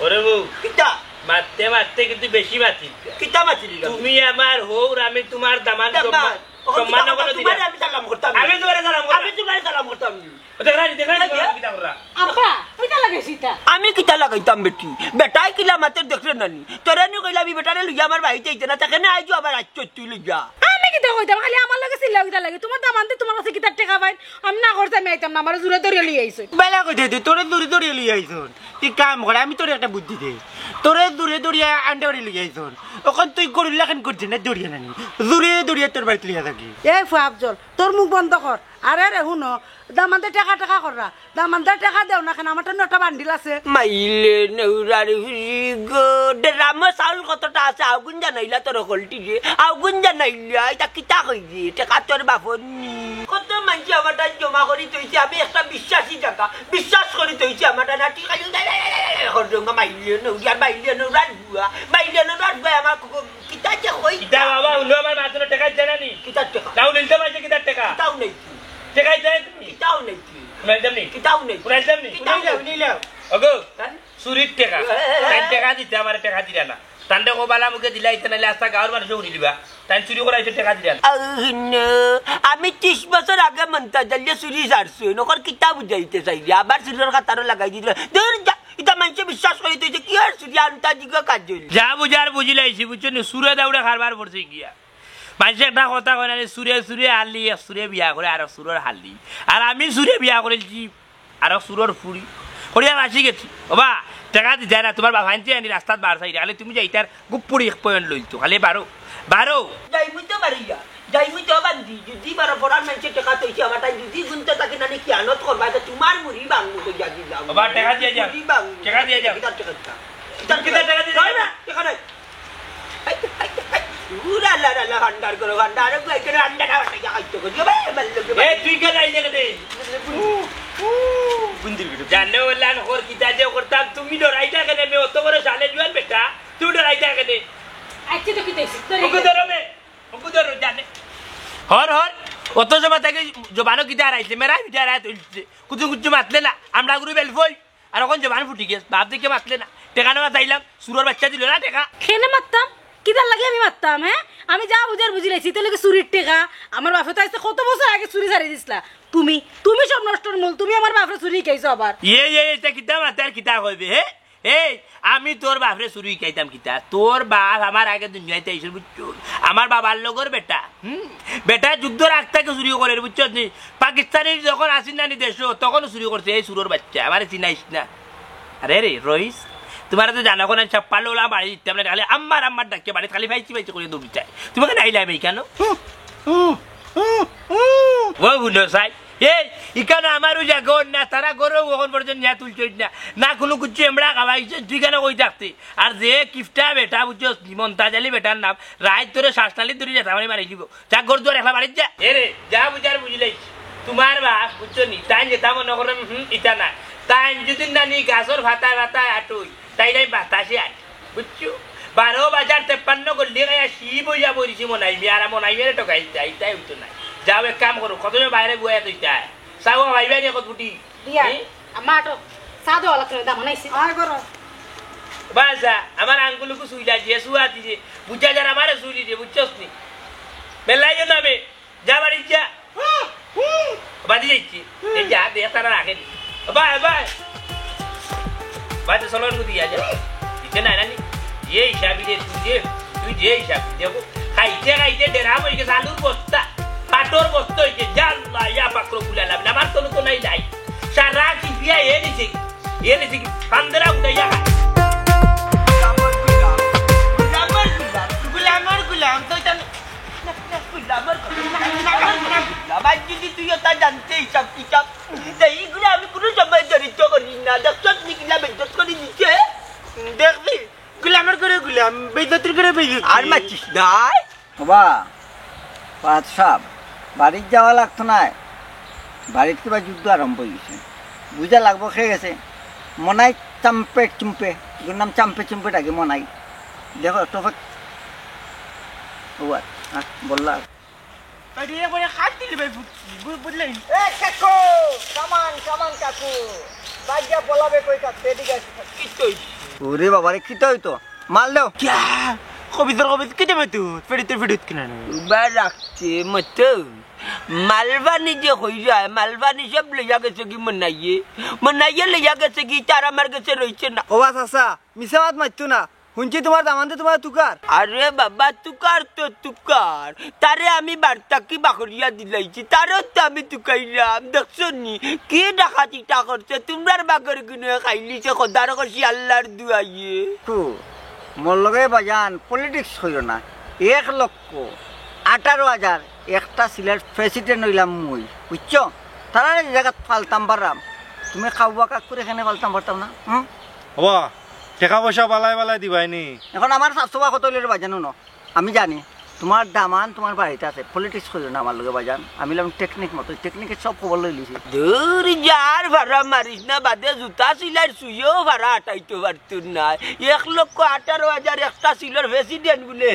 ওরে বউ Kita, মারতে কিন্তু বেশি মাতি kita mati dilo. তুমি আমার হোর আমি তোমার দামান Daman. সম্মান করে তোমারে আমি সালাম করতাম আমি তোমারে সালাম করতাম আমি তোমারে সালাম করতাম দেখরা কিতা কররা আব্বা কিতা লাগে সীতা আমি কিতা লাগাইতাম বেটি বেটাই কিলা মাতে দেখলে নানি তোরা নি কইলা আমি বেটারে লইয়া আমার বাড়িতে আইতে না তাকে না আইজো আবার আইছো তুই লইয়া আমি কিতা কইতাম খালি আমার লাগে সিলা কিতা লাগে তোমার দাম আনতে তোমার কাছে কিতা টাকা পাই আমি না করতে আমি আইতাম না আমার জোরে ধরে লই আইছো বেলা কইতে দে তোরে দূরে দূরে লই আইছন তুই কাম করে আমি তোরে একটা বুদ্ধি দে তোরে দূরে দূরে আন্ডা বাড়ি লই আইছন ওখান তুই গরুর লাখান করছিস না দৌড়িয়ে নানি দূরে দৌড়িয়ে তোর বাড়িতে লিয়া থাকি এই ফুয়াবজল তোর মুখ বন্ধ কর আরে রে শুনো দামানতে টাকা কররা দামানতে টাকা দেও না কেন আমার তো নটা বান্ডিল আছে মাইলে নেউরারি গো ড্রাম চাউল কতটা আছে আগুন জানাইলা তোর কলটি যে আগুন জানাইলা এটা কিতা কইছি টাকা তোর বাপনি কত মানছি আমার টাকা জমা করি তৈছি আমি একটা বিশ্বাসী টাকা বিশ্বাস করি তৈছি আমার টাকা ঠিক আছে হরজঙ্গা মাইলে নেউরার বুয়া মাইলে নেউরার বুয়া আমার কিতা যে কই কিতা বাবা উলো আমার মাত্র টাকা জানানি কিতা টাকা নাও নিতে পারছে কিতা টাকা কিতাও নেই টাকা দেয় তুমি কিতাও নেই মেলদম নি কিতাও নেই পুরাইতাম নি নিলাম ওগো সুরিত টাকা তাই টাকা দিতে আমার টাকা দিলা না তান্ডে কোবালা মুখে দিলা ইতে নালে আস্তা গাঁর মানুষ উড়ি দিবা তাই চুরি করাইছে টাকা দিলা আমি 30 বছর আগে মন্তা জল্লে চুরি সারছো নকর কিতা বুঝাইতে চাইলি আবার চুরির কাতারও লাগাই দিল দূর যা এটা মানুষে বিশ্বাস করি তুই কি আর চুরি আনতা দিকে কাজ হইল যা বুঝার বুঝিলাইছি বুঝছো নি সুরে দাউড়ে খারবার পড়ছে গিয়া মানুষে একটা কথা কয় না সুরে সুরে হারলি এক সুরে বিয়া করে আর সুরের হারলি আর আমি সুরে বিয়া করেছি আর সুরের ফুড়ি হরিয়া আসি গেছি বাবা টাকা দি যায় না তোমার বাবা আনতে আনি রাস্তাত বার চাই খালি তুমি যাই তার গুপুরি এক পয়েন্ট লইতো খালি বারো যাইমু তো বাড়িয়া যাইমু তো বান্দি যদি বারো পড়ার মানুষের টাকা তৈছি আমার তাই যদি গুনতে থাকি না কি আনত করবা তো তোমার মুড়ি বাংলু তো যাই যাও বাবা টাকা দিয়ে যাও টাকা দিয়ে যাও কিতা টাকা কিতা টাকা দিয়ে যাও না টাকা নাই পুরা লা হান্ডার করো হান্ডার কই করে হান্ডার খাওয়া যা আইতো কই বে বললো এ তুই কে যাই দেখে দে বুন্দির গিয়ে জানে ওলান হর কিতা যে করতাম তুমি ডরাইতা কেন মে অত বড় সালে জুয়ান বেটা তুই ডরাইতা কেন আইছে তো কিতাইছি ওকে ধরো জানে হর অত জমা থেকে জবানো কিতা আইছে মেরা বিটা রাত হইছে কুচু মাতলে না আমরা গুরু বেলফই আর এখন জবান ফুটি গেছে বাপ দেখে মাতলে না টেকা নেওয়া চাইলাম সুরের বাচ্চা দিল না টেকা খেনে মারতাম কিদার লাগে আমি মারতাম হ্যাঁ আমি যা বুঝার বুঝিলাইছি তো লাগে চুরির টেকা আমার বাপে তো আইছে কত বছর আগে চুরি ছাড়ি দিছিলা তুমি সব নষ্টর মূল তুমি আমার বাপরে চুরি খাইছো আবার এটা কিতা মাতার কিতা কইবে হে এই আমি তোর বাপরে চুরি খাইতাম কিতা তোর বাপ আমার আগে দুনিয়াতে আইছিল বুঝছো আমার বাবার লগর বেটা বেটা যুদ্ধ রাখতাকে চুরি করে বুঝছো নি পাকিস্তানের যখন আসিন নানি দেশ তখন চুরি করছে এই সুরের বাচ্চা আমার চিনাইস না আরে রে রইস তোমার তো জানা কোন চাপ্পালো বাড়ি দিতে আমরা খালি আমার ডাকে বাড়ি খালি ফাইছি করে দৌড়ি চাই তোমাকে নাইলাম এই কেন ও বুঝলো সাই এই ইখানে আমারও জাগো না তারা গরো ওখান পর্যন্ত নিয়ে তুলছে না কোনো কিছু এমড়া খাওয়াইছে তুই কেন কই থাকতে আর যে কিফটা বেটা বুঝছো মন্তাজালি বেটার নাম রায় তোরে শ্বাসনালি ধরে যেতে আমি মারি দিব যা গর দুয়ার একলা বাড়ির যা এ রে যা বুঝার বুঝলাই তোমার বাপ বুঝছো নি তাই যেতা মনে করেন ইটা না তাই যদি নানি গাছর ভাতায় আটুই তাই নাই বাতাসে আয় বুঝছো 12 বাজার 53 গল্লি গায়া শিব হইয়া বইছি মনাইবি আর মনাইবি টকাই তাই হইতো না যাও এক কাম করো কতজন বাইরে বয়া তুইতা চাও ভাইবা নি কত বুটি দিয়া আমাটো সাদো আলাক দাম নাইছে আয় করো বাসা আমার আঙ্গুলকু সুইলা দিয়ে সুয়া দিছে বুঝা যার আমারে সুইলি দিয়ে বুঝছস নি বেলাই না বে যা বাড়ি যা বাদি যাইছি এই যা দে তারা রাখে বাই বাদ সলন কো দিয়া যা দিতে না নানি এই হিসাবি দে তুই যে হিসাব দেখো খাইতে ডেরা বই কে আলুর বস্তা পাটর বস্তা হইছে জাল্লা ইয়া পাকরো বুলালাম না আমার কোনো নাই নাই সারা কি বিয়া এনেছে কি পান্দরা উঠাইয়া গুলাম তো তুই তা জানতে হিসাব কিতাব এইগুলো আমি কোনো সময় জড়িত করি না দেখছ নিকিলা বেজত করে দিচ্ছে দেখবি গুলামের করে গুলাম বেজতির করে বেজত আর মাছিস নাই বাবা পাঁচ সাপ বাড়ির যাওয়া লাগতো না বাড়ির কিবা যুদ্ধ আরম্ভ হয়ে গেছে বুঝা লাগবো খেয়ে গেছে মনাই চুম্পে এগুলোর নাম চুম্পে ডাকে মনাই দেখো একটু বললা বুঝলেন কাকু বাজ্যা বলাবে কই কাকু এদিকে ওরে বাবারে কি তো হইতো মাল দাও কবিতর কবিত কেটে মেতু ফেরিতে ফেরিত কিনা বা রাখছে মতো মালবানি যে হয়ে যায় মালবানি সব লইয়া গেছে কি মনাইয়ে লইয়া গেছে কি তার আমার কাছে রয়েছে না ও চাচা মিছা মাত মারতো না শুনছি তোমার দামানতে তোমার তুকার আরে বাবা তুকার তো তুকার তারে আমি বার্তাকি বাকরিয়া দিলাইছি তারও তো আমি তুকাইলাম দেখছো নি কি ডাকাতিটা করছে তোমরার বাকর কিনে খাইলিছে খোদার কষি আল্লাহর দুয়াইয়ে মোর লগে বাজান পলিটিক্স হইল না 1,18,000 একটা সিলেট প্রেসিডেন্ট হইলাম মুই বুঝছো তারা জায়গা ফালতাম পারাম তুমি খাওয়া কাক করে এখানে ফালতাম পারতাম না হবা টাকা পয়সা বালাই বালাই দিবাইনি এখন আমার স্বাস্থ্য কত হইলে বাজানো ন আমি জানি তোমার দামান তোমার বাড়িতে আছে পলিটিক্স হইল না আমার লগে বাজান আমি টেকনিক মতো টেকনিকের সব খবর লই লিছি দূর যার ভাড়া মারিস না বাদে জুতা সিলাই শুয়েও ভাড়া আটাইতে পারতো না 1,18,000 একটা সিলের প্রেসিডেন্ট বলে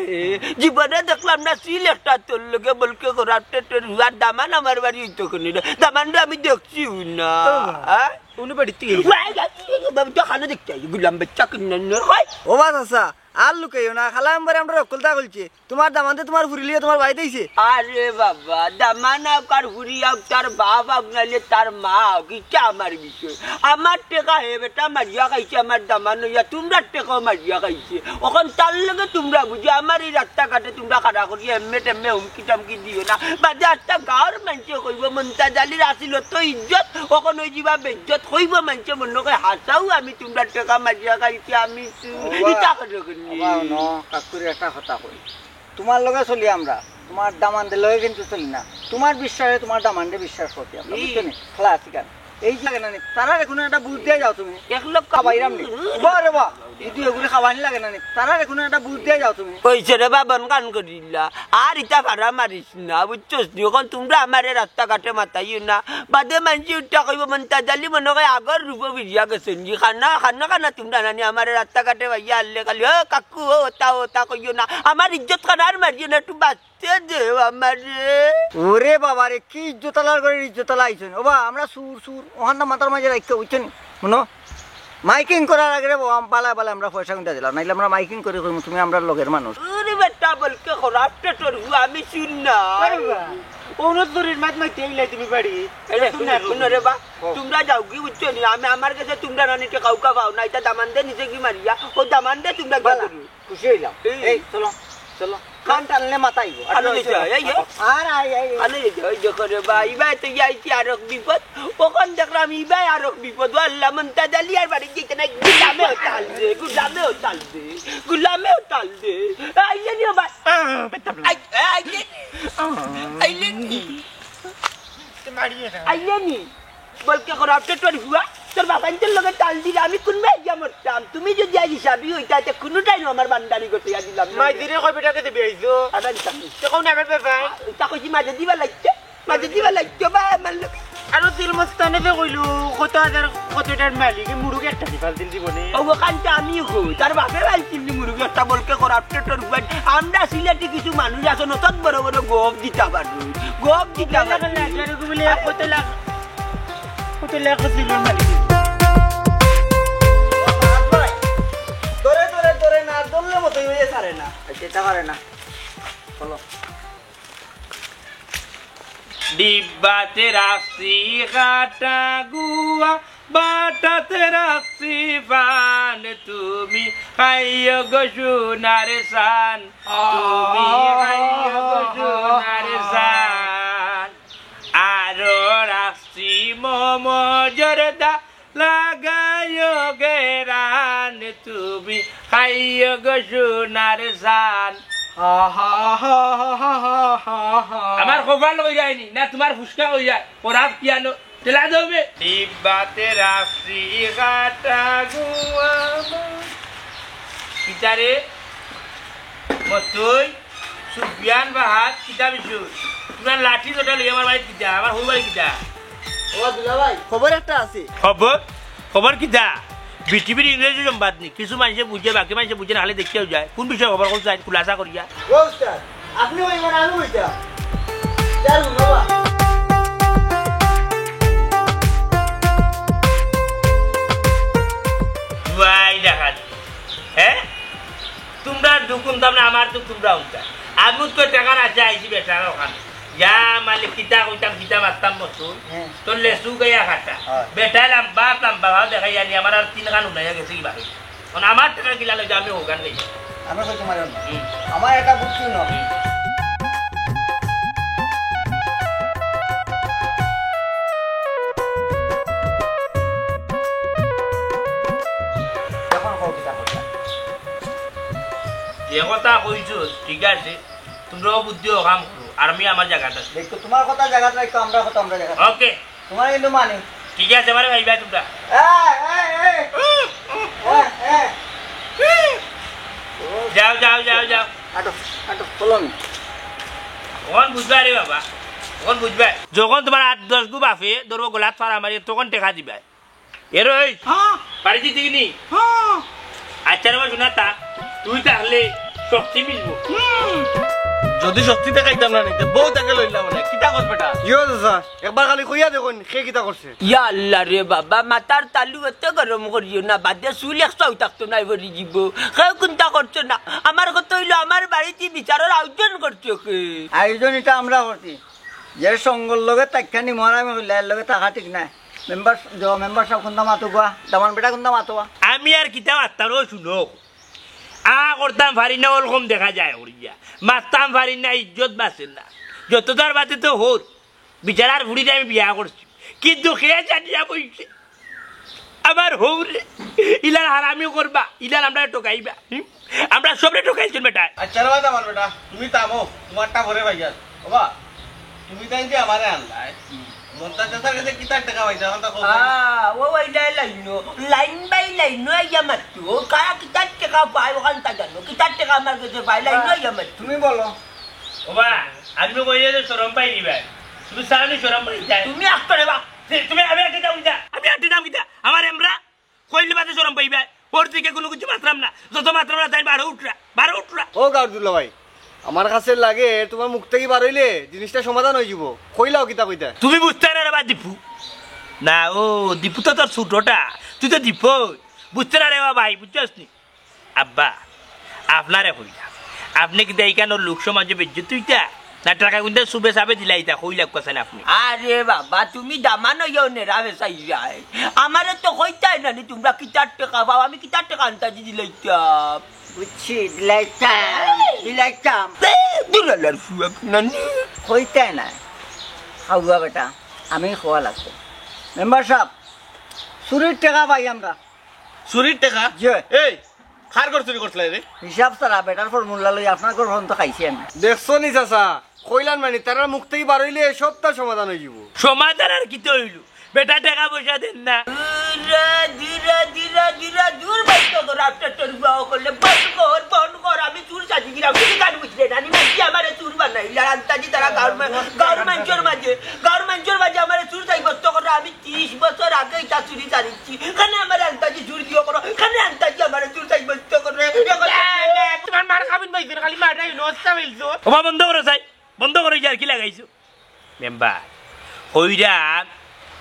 জীবনে দেখলাম না সিল একটা তোর লোকে বলকে করার দামান আমার বাড়ি হইতো কোনি দামানটা আমি দেখছি না উনি বাড়িতে খানা দেখতে গুলাম বাচ্চা কিনে হয় ও বা চাচা আর লুকাইও না খালা আমবারে আমরা রকলতা বলছি তোমার দামানতে তোমার ফুরিলিয়ে তোমার বাড়িতে আইছে আরে বাবা দামান আকার হুরি আক তার বাপ আপনালে তার মা কিটা আমার বিষয় আমার টেকা হে বেটা মারিয়া খাইছে আমার দামান হইয়া তোমরা টেকাও মারিয়া খাইছে ওখান তার লগে তোমরা বুঝি আমার এই রাস্তাঘাটে তোমরা খাড়া করি এমএ টেমে হুমকি টামকি দিও না বাদে একটা গাঁর মানুষে কইব মন্তাজালির আসিল তো ইজ্জত ওখান ওই যাবা বেজ্জত কইব মানুষে মনে করে হাসাও আমি তোমরা টেকা মারিয়া খাইছি আমি ইটা করে কাকুরি একটা কথা কই তোমার লগে চলি আমরা তোমার দামানদের লগে কিন্তু চলি না তোমার বিশ্বাসে তোমার দামানকে বিশ্বাস করতে আমরা বুঝছো নি খেলা আছে কেন এই লাগে না তারা এখন একটা বুঝ দিয়ে যাও তুমি 1,00,000 খাবাইরাম নি বারে বা যদি এগুলি খাবানি লাগে না তারা এখন একটা বুঝ দিয়ে যাও তুমি কইছে রে বাবন কান করিলা আর ইটা ভাড়া মারিস না বুঝছস নি এখন তোমরা আমারে রাস্তাঘাটে মাতাইও না বাদে মানছি উঠা কইব মন্তাজালি মনে হয় আগর রূপ বিরিয়া গেছে নি খানা তোমরা নানি আমারে রাস্তাঘাটে ভাইয়া আনলে খালি ও কাকু ওটা কইও না আমার ইজ্জত খানার মারিও না একটু বাঁচতে দেও আমারে ওরে বাবা রে কি ইজ্জতলার করে ইজ্জতলা আইছেন ও বা আমরা সুর ওখানটা মাথার মাঝে রাখতে বুঝছেন শুনো মাইকিং করার আগে পালা আমরা পয়সা কিনতে দিলাম নাইলে আমরা মাইকিং করে তুমি আমরা লগের মানুষ ওরে বেটা বলকে খরাপটা তোর আমি শুন না তুমি বাড়ি শুনো রে বা তোমরা যাও কি বুঝছো নি আমি আমার কাছে তোমরা নানিতে কাউকা পাও না এটা দামান দে নিচে কি মারিয়া ও দামান দে তোমরা খুশি হইলাম এই চলো চলো কান টানলে মাথাইব আর ইবাই তো যাইছি আরক বিপদ ওখান দেখলাম ইবাই আরক বিপদ আল্লাহ মন্তাজালি আর বাড়ি যেতে না গুলামেও তাল দে আইলে নি ভাই আইলে নি বলকে খরাপটা তোর হুয়া তোর বাবাইদের লগে তাল দিলে আমি কোন ভাই গিয়া মরতাম তুমি যদি আজ হিসাবি হইতাতে কোনোটাই আমার বান্দারি করতে দিলাম মাইদিরে কয় বেটাকে দিবি আইছো আদান তাকি তখন আমার ব্যাপার তা কইছি মাঝে দিবা লাগছে বা আমার আর তিল মস্তানে যে কইলো কতটার মালিক মুরুগে একটা দিবাল দিল জীবনে ওখানটা আমি কই তার বাপে আইছিল মুরগি একটা বলকে খরাপটা তোর হুয়া আমরা সিলেটে কিছু মানুষ আছে নতুন বড় বড় গোপ দিতে পারবো কত লাখ ছিল মালিক ধরে না ধরলে মতোই হয়ে ছাড়ে না সেটা করে না চলো ডিব্বাতে রাখছি কাটা গুয়া বাটাতে রাখছি পান তুমি খাইও গো সোনার সান তুমি খাইও গো সোনার সান আরো রাখছি মোমো জরদা লাগাইও গেরান তুমি খাইও গো সোনার সান আমার খবর লই যায়নি না তোমার ফুসকা হয়ে যায় ওরাব পিয়ানো তেলা দেবে ডিব্বাতে রাখছি কাটা গুয়া কিতারে মতই সুবিয়ান বাহাত কিতা বিশু তোমার লাঠি তোটা লই আমার বাড়ি কিতা আমার হো বাড়ি কিতা ও দুলা ভাই খবর একটা আছে খবর কিতা বিটিভির ইংরেজি সংবাদ নি কিছু মানুষে বুঝে বাকি মানুষে বুঝে না হলে দেখতেও যায় কোন বিষয়ে খবর করতে চাই খুলাসা করিয়া ও স্যার আপনি ওই মানে আলু হইতা চাল বাবা ভাই দেখা হ্যাঁ তোমরা দুঃখ শুনতাম না আমার তো তোমরা উঠতা আমি তো টাকা আছে আইছি বেটার ওখানে যা মালিক কিতা কইতাম কিতা মারতাম মসুর তোর লেসু গাইয়া খাটা বেটা লাম্বা দেখাই জানি আমার আর 3 খান উনাইয়া গেছে কি বাকি আমার টাকা কিলা লইছে আমি ওখান দেই আমি কই তোমার আমার এটা বুঝছি না যে কথা কইছো ঠিক আছে তোমরাও বুদ্ধি কাম করো আর আমি আমার জায়গাটা দেখো তোমার কথা জায়গাটা রাখো আমরা কথা আমরা জায়গা ওকে তোমার কিন্তু মানে ঠিক আছে মানে ভাই ভাই তোমরা যাও যাও যাও যাও আটো আটো ফলন ওখান বুঝবা রে বাবা ওখান বুঝবা যখন তোমার 8-10 গু বাফে ধরবো গোলাপ ফাড়া মারি তখন টেকা দিবা এর ওই পারি দিতে কিনি আচ্ছা রে শোনা তা তুই তাহলে শক্তি মিলবো যদি শক্তি দেখাইতাম না নিতে বউ তাকে লইলাম না কিতা কর বেটা ইয়ো দাদা একবার খালি কইয়া দেখুন সে কিতা করছে ইয়া আল্লাহ রে বাবা মাথার তালু এত গরম করিও না বাদে চুল একটাও থাকতো নাই বলি যাব কেউ চিন্তা করছো না আমার কথা হইলো আমার বাড়িতে বিচারের আয়োজন করছো কে আয়োজন এটা আমরা করছি যে সঙ্গর লগে তাইখানি মহারামে হইলে এর লগে থাকা ঠিক নাই মেম্বার সব কোনটা মাতো গোয়া দামান বেটা কোনটা মাতো আমি আর কিতা মারতাম ও শুনো করতাম পারি না ওরকম দেখা যায় ওরিয়া মারতাম পারি না ইজ্জত বাঁচেন না যত তার বাতে তো হোর বিচারার ভুড়িতে আমি বিয়া করছি কিন্তু খেয়ে জানিয়া বইছে আমার হৌরে ইলার হারামিও করবা ইলার আমরা টোকাইবা আমরা সবরে টোকাইছেন বেটা আচ্ছা রে আমার বেটা তুমি তামো তোমারটা ভরে ভাইয়া বাবা তুমি তাই যে আমারে আনলাই মন্তা চাচার কাছে কিতা টাকা পাইছা এখন তা ও ওইটাই লাইন বাই লাইন ইয়া মারতো কারা কিতার টাকা পায় ওখান তা জানো কিতার টাকা আমার কাছে পায় লাইন ইয়া মারতো তুমি বলো বাবা আমি কইয়ে যে শরম পাই নিবা তুমি সারানি শরম পাই যায় তুমি আসতে বা তুমি আমি আটি দাম কিতা আমি আটি দাম কিতা আমার এমরা কইলি বাতে শরম পাইবা ওর দিকে কোনো কিছু মাত্রাম না যত মাত্রাম না তাই বারো উঠরা ও গাউদুল্লা ভাই আমার কাছে লাগে তোমার মুখ থেকে বার হইলে জিনিসটা সমাধান হয়ে যাব কইলাও কিতা কইতা তুমি বুঝতে না রে বা দীপু না ও দীপু তো তোর ছোটটা তুই তো দীপু বুঝতে না রে বা ভাই বুঝছস নি আব্বা আপনারে কইলা আপনি কি দেখানো লোক সমাজে বেজ্জত তুইটা না টাকা কিন্তু সুবে সাবে দিলাইতা কইলা কছেন আপনি আরে বাবা তুমি দামানো ইও নেরাবে চাই যায় আমারে তো কইতাই না তোমরা কিতার টাকা পাও আমি কিতার টাকা আনতাজি দিলাইতাম বুঝছি দিলাইতাম দুলালার ফুয়াক নানি কইতাই না খাওয়া বেটা আমি খোয়া লাগতো মেম্বার সাহেব চুরির টাকা পাই আমরা চুরির টাকা যে এই খার কর চুরি করছলাই রে হিসাব সারা বেটার ফর্মুলা লই আপনার ঘর তো খাইছি আমি দেখছো নি চাচা কইলান মানে তারা মুখ থেকে বার হইলে সবটা সমাধান হয়ে যাব সমাধান আর কি তো হইলো বেটা টাকা পয়সা দেন না দূর বাইত কর আপনার তোর বাবা করলে বন্ধ কর আমি চুর সাজি দিলাম তুমি গান বুঝলে না আমি নাকি আমারে চুর বানাইলা আন্তাজি তারা গভর্নমেন্টের মাঝে আমারে চুর চাই বস্ত করো আমি 30 বছর আগে এটা চুরি চালিয়েছি খানে আমার আন্তাজি চুর দিও করো খানে আন্তাজি আমারে চুর চাই বস্ত করে তোমার মার খাবেন ভাই খালি মারটাই নষ্ট হইছো ওবা বন্ধ করো চাই বন্ধ করো আর কি লাগাইছো মেম্বার কইরা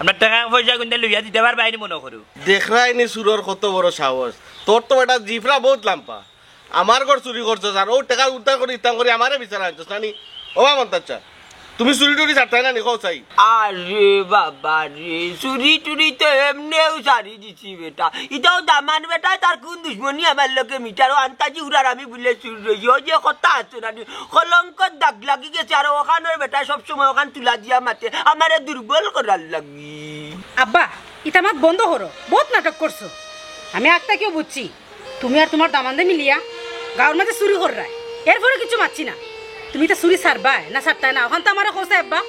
আমরা টাকা পয়সা কিন্তু লইয়া দিতে পারবা আইনি মনে করো দেখরাই নি সুরর কত বড় সাহস তোর তো এটা জিফরা বহুত লাম্পা আমার ঘর চুরি করছস আর ও টাকা উদ্ধার করে ইতাম করে আমারে বিচার আনছস নানি ও মন্তাচ্ছা তুমি চুরি টুরি চাটাই না নি কও চাই আরে বাবা রে চুরি টুরি তো এমনিও সারি দিছি বেটা এটাও দামান বেটা তার কোন দুশ্মনী আমার লোকে মিটারও আন্তাজি উড়ার আমি বলে চুরি রইও যে কথা আছে না কলঙ্কর দাগ লাগি গেছে আর ওখানের বেটা সবসময় ওখান তুলা দিয়া মাতে আমারে দুর্বল করার লাগি আব্বা এটা আমার বন্ধ হরো বহুত নাটক করছো আমি একটা কেউ বুঝছি তুমি আর তোমার দামানদে মিলিয়া গাঁর মাঝে চুরি কররাই এরপরে কিছু মারছি না তুমি তো চুরি সারবাই না সারতাই না ওখান তো আমার কোসে আব্বা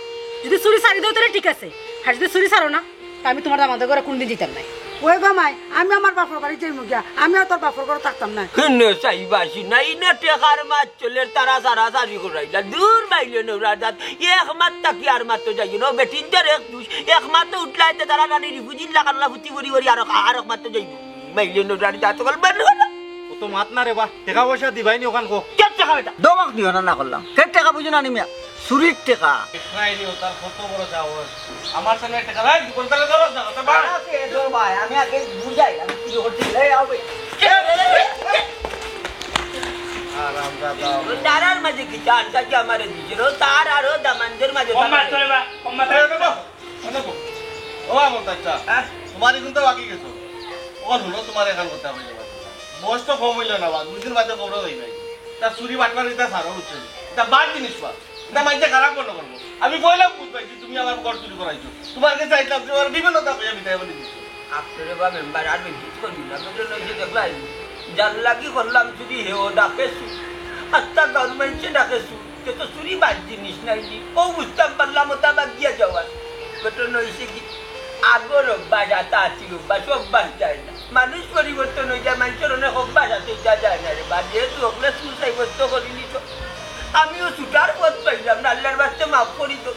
যদি চুরি সারি দাও তাহলে ঠিক আছে আর যদি চুরি সারো না তা আমি তোমার দামানদের ঘরে কোনদিন যেতাম নাই ওই বামাই আমি আমার বাপর বাড়ি যাইমু গিয়া আমি আর তোর বাপর ঘরে থাকতাম না চাইবাসি নাই না টেকার মাছ চলে তারা সারা সারি করাইলা দূর বাইলে নোরা দাঁত এক মাত তাকি আর মাত্র যাই না বেটিনটার এক দুষ এক মাত্র উঠলাইতে তারা রানি রিফুজিন লাগানো ফুটি করি করি আর মাত্র যাইব বাইলে নোরার দাঁত কল বের হলো ও তো মাত না রে বা টাকা পয়সা দিবাই নি ওখান কো কেন টাকা বেটা দমক দিও না করলাম কে টাকা বুঝো না নিমিয়া চুরির টাকা দেখরাই নি তার কত বড় সাহস আমার সামনে টাকা রাখ কোনটালে ধরছ না কথা বাড় ভাই আমি আগে বুঝাই আমি কি করছি লে আও ভাই আর তারা দাও তারার মাঝে কি চানটা কি আমারে দিছিল তার আরো দামানদের মাঝে কম্মা চলে বা কম্মা ও আমার চাচা তোমার কিন্তু বাকি গেছো ও হলো তোমার এখন কথা হইলো বয়স তো কম হইলো না বা দুদিন বাদে খবর হই ভাই তা চুরি বাটবার এটা সারা হচ্ছে এটা বাদ জিনিস বা এটা মাইতে খারাপ করলো করবো আমি কইলাম বুঝ পাইছি তুমি আমার ঘর চুরি করাইছো তোমার কাছে চাইতাম তোমার বিভিন্নতা কইয়া বিদায় বলে দিচ্ছ আপনারে বা মেম্বার আর বেশি করি না বেটা নইছে দেখলাই জানলা কি করলাম চুরি হেও ডাকেছু আত্মা গভর্নমেন্টে ডাকেছু কে তো চুরি বাদ জিনিস নাই নি ও বুঝতাম পারলাম ওটা বাদ দিয়া যাওয়ার বেটা নইছে কি আগর অভ্যাস আতা আছিল অভ্যাস অভ্যাস যায় না মানুষ পরিবর্তন হয়ে যায় মানুষের অনেক অভ্যাস আছে এটা যায় না রে বা যেহেতু ওগুলো চুল সাব্যস্ত করিনি তো আমিও ছুটার পথ পাইলাম না আল্লাহর বাস্তে মাফ করি তো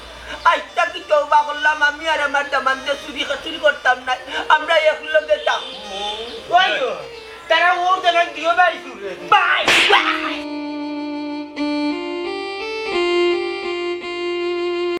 আজটা কি তওবা করলাম আমি আর আমার দামানদের চুরি করতাম না আমরা একলগে থাকবো তারা ও জানা দিও বাড়ি চুরি বাই বাই